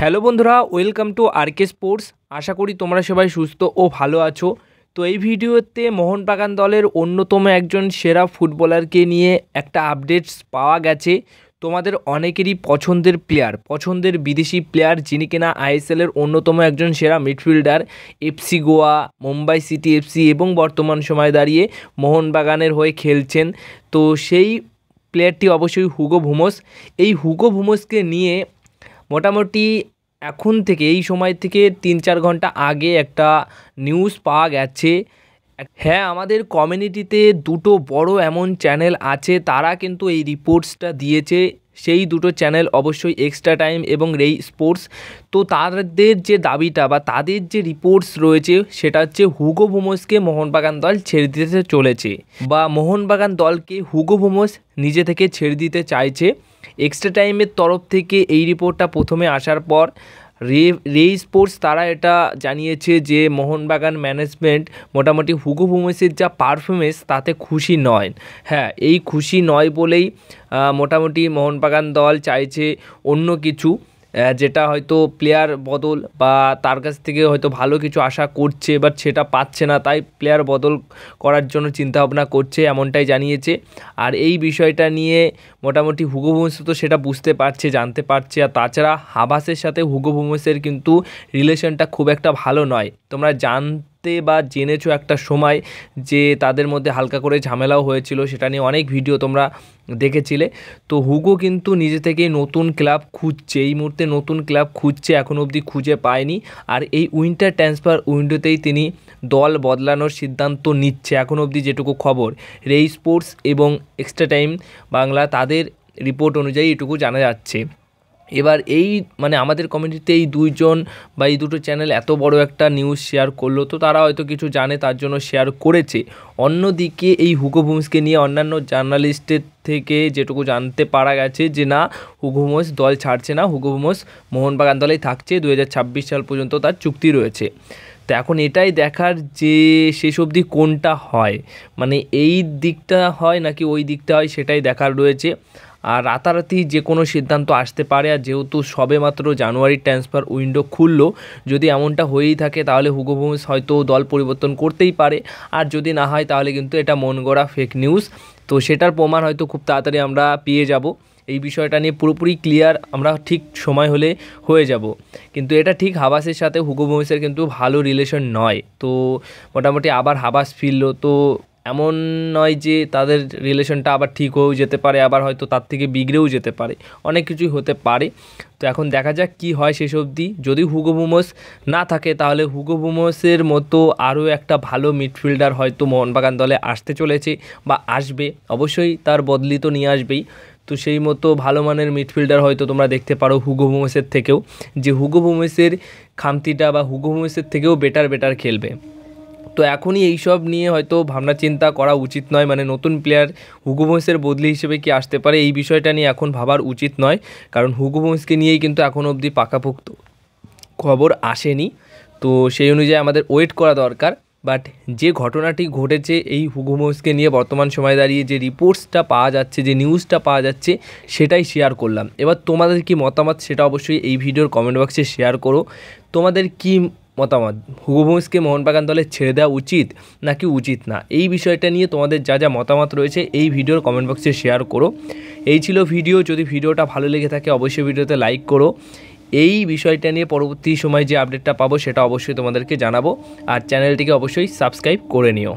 Hello বন্ধুরা, welcome to আরকে sports. আশা করি তোমরা সবাই সুস্থ ও ভালো আছো। তো এই ভিডিওতে মোহনবাগান দলের অন্যতম একজন সেরা ফুটবলারকে নিয়ে একটা আপডেটস পাওয়া গেছে। তোমাদের অনেকেরই পছন্দের প্লেয়ার, পছন্দের বিদেশি প্লেয়ার, যিনি কিনা আইএসএলের অন্যতম একজন সেরা midfielder, FC Goa, Mumbai city FC এবং বর্তমান সময়ে দাঁড়িয়ে মোহনবাগানের হয়ে খেলছেন। তো সেই প্লেয়ারটি অবশ্যই হুগো বুমোস। এই হুগো বুমোসকে নিয়ে মোটামুটি এখন থেকে এই সময় থেকে ৩-৪ ঘন্টা আগে একটা নিউজ পাওয়া গেছে। হ্যাঁ, আমাদের কমিউনিটিতে দুটো বড় এমন চ্যানেল আছে, তারা কিন্তু এই রিপোর্টসটা দিয়েছে। সেই দুটো চ্যানেল অবশ্যই এক্সট্রা টাইম এবং রেই স্পোর্টস। তো তাদের যে দাবিটা বা তাদের যে রিপোর্টস রয়েছে সেটা হচ্ছে হুগো বুমোসকে মোহনবাগান দল ছেড়ে দিতে চলেছে, বা মোহনবাগান দলকে হুগো বুমোস নিজে থেকে ছেড়ে দিতে চাইছে। এক্সট্রা টাইমের তরফ থেকে এই রিপোর্টটা প্রথমে আসার পর রেই স্পোর্টস তারা এটা জানিয়েছে যে মোহনবাগান ম্যানেজমেন্ট মোটামুটি হুগো বুমোসের যা পারফরমেন্স তাতে খুশি নয়। হ্যাঁ, এই খুশি নয় বলেই মোটামুটি মোহনবাগান দল চাইছে অন্য কিছু, যেটা হয়তো প্লেয়ার বদল বা তার কাছ থেকে হয়তো ভালো কিছু আশা করছে, বাট সেটা পাচ্ছে না, তাই প্লেয়ার বদল করার জন্য চিন্তাভাবনা করছে, এমনটাই জানিয়েছে। আর এই বিষয়টা নিয়ে মোটামুটি হুগো বুমোস তো সেটা বুঝতে পারছে, জানতে পারছে। আর তাছাড়া হাবাসের সাথে হুগো বুমোসের কিন্তু রিলেশনটা খুব একটা ভালো নয়। তোমরা জানতে বা জেনেছো একটা সময় যে তাদের মধ্যে হালকা করে ঝামেলাও হয়েছিল, সেটা নিয়ে অনেক ভিডিও তোমরা দেখেছিলে। তো হুগো কিন্তু নিজে থেকেই নতুন ক্লাব খুঁজছে, এই মুহূর্তে নতুন ক্লাব খুঁজছে, এখনও অবধি খুঁজে পায়নি। আর এই উইন্টার ট্রান্সফার উইন্ডোতেই তিনি দল বদলানোর সিদ্ধান্ত নিচ্ছে, এখনও অবধি যেটুকু খবর রেই স্পোর্টস এবং এক্সট্রা টাইম বাংলা তাদের রিপোর্ট অনুযায়ী এটুকু জানা যাচ্ছে। এবার এই আমাদের কমিউনিটিতে এই দুইজন বা এই দুটো চ্যানেল এত বড় একটা নিউজ শেয়ার করলো, তো তারা হয়তো কিছু জানে তার জন্য শেয়ার করেছে। অন্যদিকে এই হুগো বুমোসকে নিয়ে অন্যান্য জার্নালিস্টের থেকে যেটুকু জানতে পারা গেছে যে না, হুগো বুমোস দল ছাড়ছে না, হুগো বুমোস মোহনবাগান দলেই থাকছে, 2026 সাল পর্যন্ত তার চুক্তি রয়েছে। তো এখন এটাই দেখার যে শেষ অবধি কোনটা হয়, এই দিকটা হয় নাকি ওই দিকটা হয়, সেটাই দেখার রয়েছে। আর রাতারাতি যে কোনো সিদ্ধান্ত আসতে পারে। আর যেহেতু সবেমাত্র জানুয়ারির ট্রান্সফার উইন্ডো খুললো, যদি এমনটা হয়েই থাকে তাহলে হুগো বুমোস হয়তো দল পরিবর্তন করতেই পারে। আর যদি না হয় তাহলে কিন্তু এটা মন গড়া ফেক নিউজ। তো সেটার প্রমাণ হয়তো খুব তাড়াতাড়ি আমরা পেয়ে যাব। এই বিষয়টা নিয়ে পুরোপুরি ক্লিয়ার আমরা ঠিক সময় হলে হয়ে যাব। কিন্তু এটা ঠিক হাবাসের সাথে হুগো বুমোসের কিন্তু ভালো রিলেশন নয়। তো মোটামুটি আবার হাবাস ফিরলো, তো এমন নয় যে তাদের রিলেশনটা আবার ঠিক হয়েও যেতে পারে, আবার হয়তো তার থেকে বিগড়েও যেতে পারে, অনেক কিছুই হতে পারে। তো এখন দেখা যাক কী হয় শেষ অবধি। যদি হুগো বুমোস না থাকে তাহলে হুগো বুমোসের মতো আরও একটা ভালো মিডফিল্ডার হয়তো মোহনবাগান দলে আসতে চলেছে বা আসবে, অবশ্যই তার বদলি তো নিয়ে আসবেই। তো সেই মতো ভালো মানের মিডফিল্ডার হয়তো তোমরা দেখতে পারো হুগো বুমোসের থেকেও, যে হুগো বুমোসের খামতিটা বা হুগো বুমোসের থেকেও বেটার খেলবে। তো এখনই এইসব নিয়ে হয়তো ভাবনা চিন্তা করা উচিত নয়, নতুন প্লেয়ার হুগো বুমোসের বদলি হিসেবে কি আসতে পারে, এই বিষয়টা নিয়ে এখন ভাবার উচিত নয়। কারণ হুগো বুমোসকে নিয়েই কিন্তু এখন অবধি পাকাপোক্ত খবর আসেনি। তো সেই অনুযায়ী আমাদের ওয়েট করা দরকার। বাট যে ঘটনাটি ঘটেছে এই হুগো বুমোসকে নিয়ে বর্তমান সময়ে দাঁড়িয়ে যে রিপোর্টসটা পাওয়া যাচ্ছে, যে নিউজটা পাওয়া যাচ্ছে, সেটাই শেয়ার করলাম। এবার তোমাদের কি মতামত সেটা অবশ্যই এই ভিডিওর কমেন্ট বক্সে শেয়ার করো। তোমাদের কি মতামত, হুগো বুমোসকে মোহনবাগান দলে ছেড়ে দেওয়া উচিত নাকি উচিত না, এই বিষয়টা নিয়ে তোমাদের যা যা মতামত রয়েছে এই ভিডিওর কমেন্ট বক্সে শেয়ার করো। এই ছিল ভিডিও। যদি ভিডিওটা ভালো লেগে থাকে অবশ্যই ভিডিওতে লাইক করো। এই বিষয়টা নিয়ে পরবর্তী সময় যে আপডেটটা পাবো সেটা অবশ্যই তোমাদেরকে জানাবো। আর চ্যানেলটিকে অবশ্যই সাবস্ক্রাইব করে নিও।